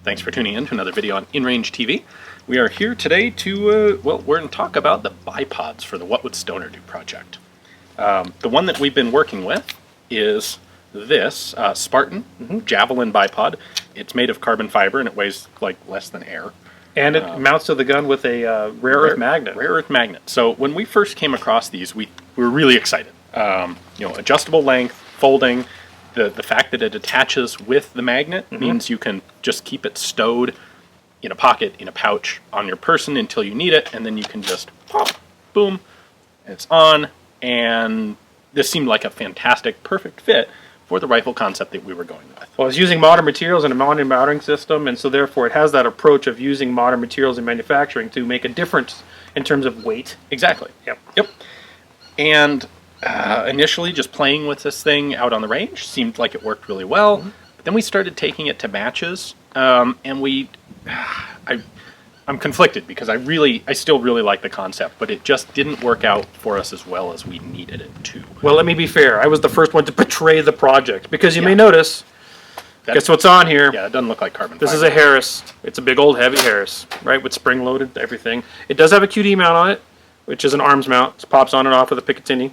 Thanks for tuning in to another video on InRangeTV. We are here today to, we're going to talk about the bipods for the What Would Stoner Do project. The one that we've been working with is this Spartan Javelin bipod. It's made of carbon fiber and it weighs like less than air. And it mounts to the gun with a rare earth magnet. Rare earth magnet. So when we first came across these, we were really excited. Adjustable length, folding. The fact that it attaches with the magnet means you can just keep it stowed in a pocket, in a pouch, on your person until you need it, and then you can just pop, boom, it's on. And this seemed like a fantastic, perfect fit for the rifle concept that we were going with. Well, it's using modern materials and a modern mounting system, and so therefore it has that approach of using modern materials in manufacturing to make a difference in terms of weight. Exactly. Yep. And initially, just playing with this thing out on the range seemed like it worked really well. But then we started taking it to matches, and I'm conflicted because I still really like the concept, but it just didn't work out for us as well as we needed it to. Well, let me be fair. I was the first one to betray the project because you may notice. Guess what's on here? Yeah, it doesn't look like carbon This fiber. is a Harris. It's a big old heavy Harris, right, with spring-loaded everything. It does have a QD mount on it, which is an arms mount. It pops on and off with a Picatinny.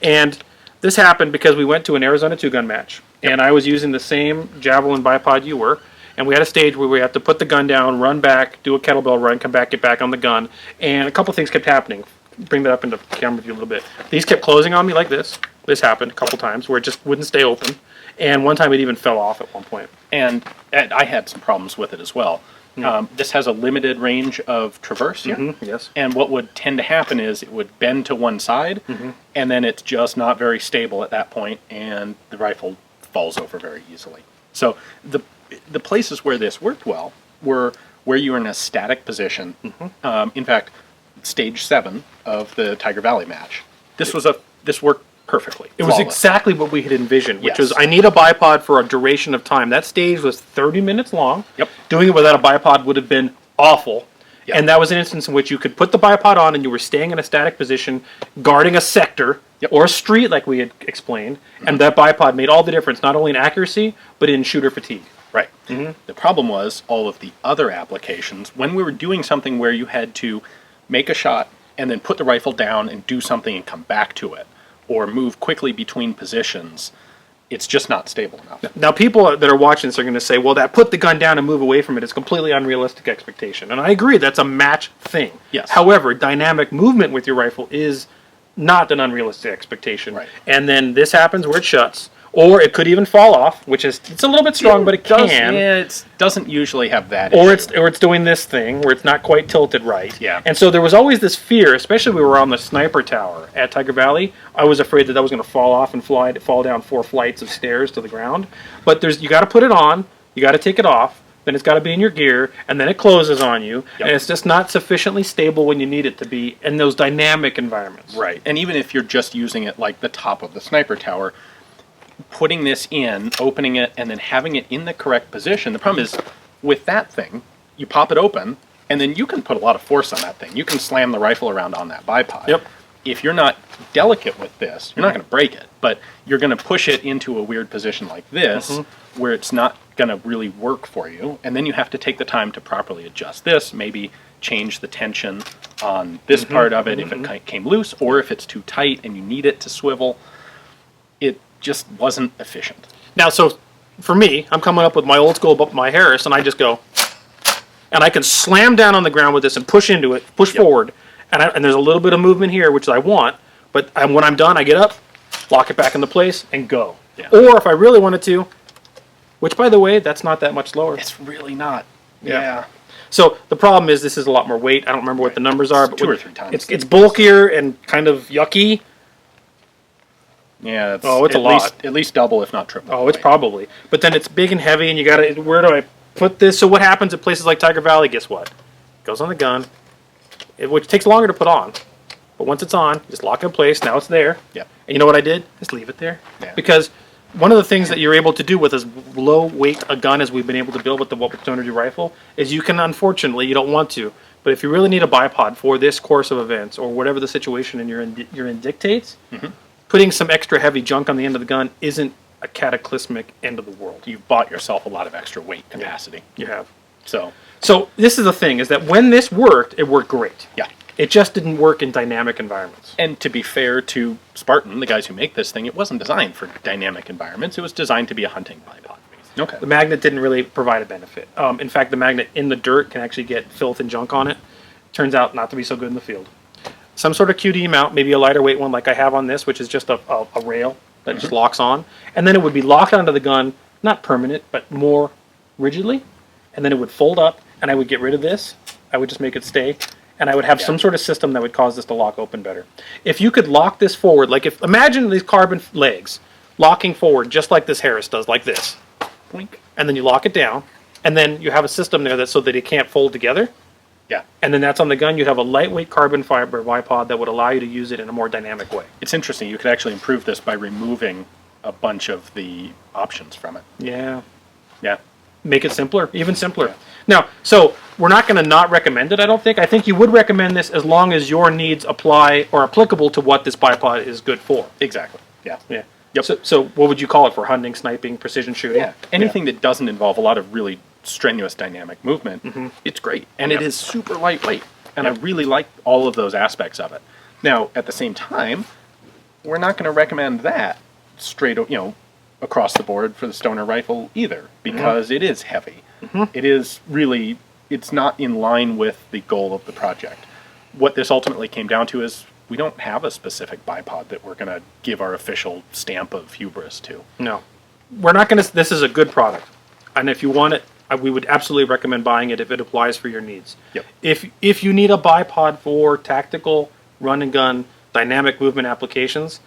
And this happened because we went to an Arizona 2-gun match, and I was using the same Javelin bipod you were, and we had a stage where we had to put the gun down, run back, do a kettlebell run, come back, get back on the gun, and a couple things kept happening. Bring that up into camera view a little bit. These kept closing on me like this. This happened a couple times where it just wouldn't stay open, and one time it even fell off at one point. And I had some problems with it as well. This has a limited range of traverse here. Yes. And what would tend to happen is it would bend to one side, and then it's just not very stable at that point, and the rifle falls over very easily. So the places where this worked well were where you were in a static position. In fact, stage 7 of the Tiger Valley match. This worked perfectly. It was exactly what we had envisioned, which was Yes. I need a bipod for a duration of time. That stage was 30 minutes long. Yep. Doing it without a bipod would have been awful. Yep. And that was an instance in which you could put the bipod on and you were staying in a static position, guarding a sector or a street like we had explained, and that bipod made all the difference, not only in accuracy, but in shooter fatigue. Right. The problem was all of the other applications. When we were doing something where you had to make a shot and then put the rifle down and do something and come back to it, or move quickly between positions, it's just not stable enough. Now, people that are watching this are going to say, well, that put the gun down and move away from it is completely unrealistic expectation. And I agree, that's a match thing. Yes. However, dynamic movement with your rifle is not an unrealistic expectation. Right. And then this happens where it shuts, or it could even fall off, which is, it's a little bit strong, but it can. Yeah, it doesn't usually have that Or issue. it's doing this thing where it's not quite tilted right. Yeah. And so there was always this fear, especially when we were on the sniper tower at Tiger Valley. I was afraid that was going to fall off and fall down 4 flights of stairs to the ground. But you got to put it on, you got to take it off, then it's got to be in your gear, and then it closes on you. And it's just not sufficiently stable when you need it to be in those dynamic environments. Right. And even if you're just using it like the top of the sniper tower, putting this in, opening it, and then having it in the correct position. The problem is, with that thing, you pop it open, and then you can put a lot of force on that thing. You can slam the rifle around on that bipod. Yep. If you're not delicate with this, you're not going to break it, but you're going to push it into a weird position like this, where it's not going to really work for you, and then you have to take the time to properly adjust this, maybe change the tension on this part of it if it came loose, or if it's too tight and you need it to swivel. It just wasn't efficient. Now, so for me, I'm coming up with my old school, my Harris, and I just go, and I can slam down on the ground with this and push into it, push forward, and there's a little bit of movement here, which I want, but when I'm done, I get up, lock it back into place, and go. Yeah. Or if I really wanted to, which, by the way, that's not that much slower. It's really not. Yeah. So the problem is this is a lot more weight. I don't remember what the numbers are, It's but 2 or 3 times. it's bulkier and kind of yucky. Yeah, it's a lot. At least double, if not triple. Oh, it's probably. But then it's big and heavy, and you gotta, where do I put this? So what happens at places like Tiger Valley, guess what? It goes on the gun, which takes longer to put on. But once it's on, just lock it in place, now it's there. Yeah. And you know what I did? Just leave it there. Yeah. Because one of the things that you're able to do with as low weight a gun as we've been able to build with the What Would Stoner Do rifle is you can, unfortunately, you don't want to, but if you really need a bipod for this course of events or whatever the situation you're in dictates, putting some extra heavy junk on the end of the gun isn't a cataclysmic end of the world. You've bought yourself a lot of extra weight capacity. You have. So this is the thing, is that when this worked, it worked great. yeah. It just didn't work in dynamic environments. And to be fair to Spartan, the guys who make this thing, it wasn't designed for dynamic environments. It was designed to be a hunting bipod. Okay. The magnet didn't really provide a benefit. In fact, the magnet in the dirt can actually get filth and junk on it. Turns out not to be so good in the field. Some sort of QD mount, maybe a lighter weight one like I have on this, which is just a rail that just locks on. And then it would be locked onto the gun, not permanent, but more rigidly. And then it would fold up, and I would get rid of this. I would just make it stay. And I would have some sort of system that would cause this to lock open better. If you could lock this forward, like imagine these carbon legs locking forward just like this Harris does, like this. Blink. And then you lock it down, and then you have a system there so that it can't fold together. Yeah. And then that's on the gun. You'd have a lightweight carbon fiber bipod that would allow you to use it in a more dynamic way. It's interesting. You could actually improve this by removing a bunch of the options from it. Yeah. Yeah. Make it simpler, even simpler. Yeah. Now, so we're not going to not recommend it, I don't think. I think you would recommend this as long as your needs apply or applicable to what this bipod is good for. Exactly. Yeah. Yeah. Yep. So what would you call it for hunting, sniping, precision shooting? Yeah. Anything that doesn't involve a lot of really strenuous dynamic movement, it's great. And it is super lightweight. And I really like all of those aspects of it. Now, at the same time, we're not going to recommend that straight, across the board for the Stoner rifle either, because it is heavy. It is really, it's not in line with the goal of the project. What this ultimately came down to is we don't have a specific bipod that we're going to give our official stamp of hubris to. No. We're not going to, this is a good product. And if you want it, we would absolutely recommend buying it if it applies for your needs. Yep. If you need a bipod for tactical, run and gun, dynamic movement applications,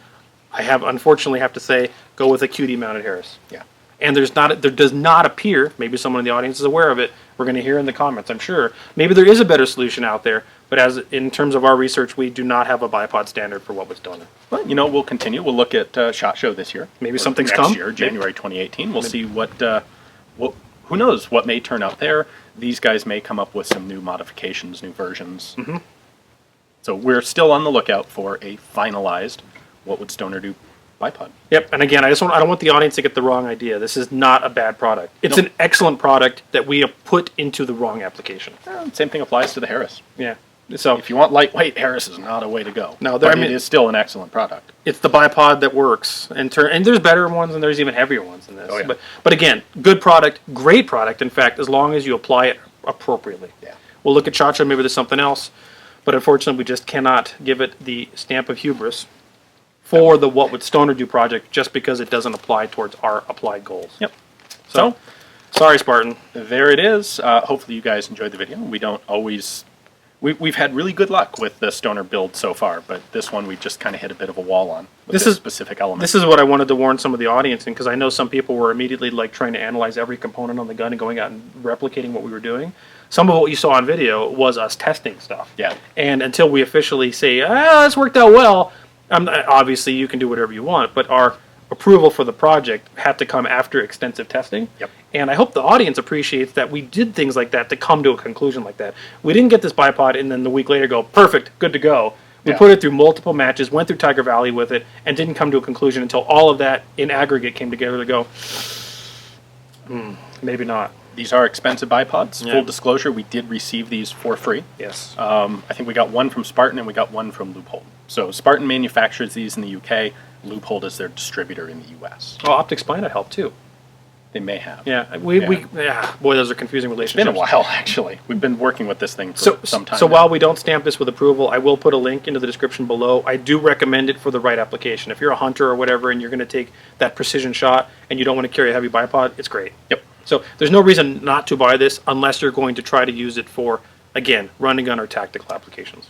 I unfortunately have to say, go with a QD mounted Harris. Yeah. And there does not appear, maybe someone in the audience is aware of it, we're going to hear in the comments, I'm sure, maybe there is a better solution out there, but as in terms of our research, we do not have a bipod standard for what was done. Well, we'll continue. We'll look at SHOT Show this year. Maybe or something's next come. year, January 2018. We'll see what, who knows, what may turn out there. These guys may come up with some new modifications, new versions. So we're still on the lookout for a finalized, what would Stoner do bipod. Yep, and again, I don't want the audience to get the wrong idea. This is not a bad product. It's an excellent product that we have put into the wrong application. Same thing applies to the Harris. Yeah. So if you want lightweight, Harris is not a way to go. No, but it is still an excellent product. It's the bipod that works, and there's better ones and there's even heavier ones than this. Oh, yeah. But again, good product, great product. In fact, as long as you apply it appropriately. Yeah. We'll look at SHOT Show. Maybe there's something else, but unfortunately, we just cannot give it the stamp of hubris for the What Would Stoner Do project, just because it doesn't apply towards our applied goals. Yep. So sorry, Spartan. There it is. Hopefully you guys enjoyed the video. We don't always... We've had really good luck with the Stoner build so far, but this one we just kind of hit a bit of a wall on with this specific element. This is what I wanted to warn some of the audience in, because I know some people were immediately trying to analyze every component on the gun and going out and replicating what we were doing. Some of what you saw on video was us testing stuff. Yeah. And until we officially say, this worked out well, obviously you can do whatever you want, but our approval for the project had to come after extensive testing. Yep. And I hope the audience appreciates that we did things like that to come to a conclusion like that. We didn't get this bipod and then the week later go, perfect, good to go. We put it through multiple matches, went through Tiger Valley with it, and didn't come to a conclusion until all of that in aggregate came together to go, maybe not. These are expensive bipods. Yeah. Full disclosure, we did receive these for free. Yes. I think we got one from Spartan and we got one from Loophole. So Spartan manufactures these in the UK. Loophole is their distributor in the US. Oh, Optics Planet helped too. They may have. Yeah, boy, those are confusing relationships. It's been a while, actually. We've been working with this thing for some time So now. while we don't stamp this with approval, I will put a link into the description below. I do recommend it for the right application. If you're a hunter or whatever and you're going to take that precision shot and you don't want to carry a heavy bipod, it's great. Yep. So there's no reason not to buy this unless you're going to try to use it for, again, run and gun or tactical applications.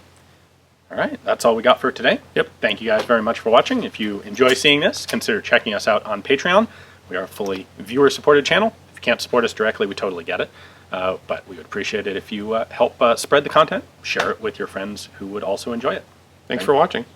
All right, that's all we got for today. Yep. Thank you guys very much for watching. If you enjoy seeing this, consider checking us out on Patreon. We are a fully viewer-supported channel. If you can't support us directly, we totally get it. But we would appreciate it if you help spread the content, share it with your friends who would also enjoy it. Thanks for watching.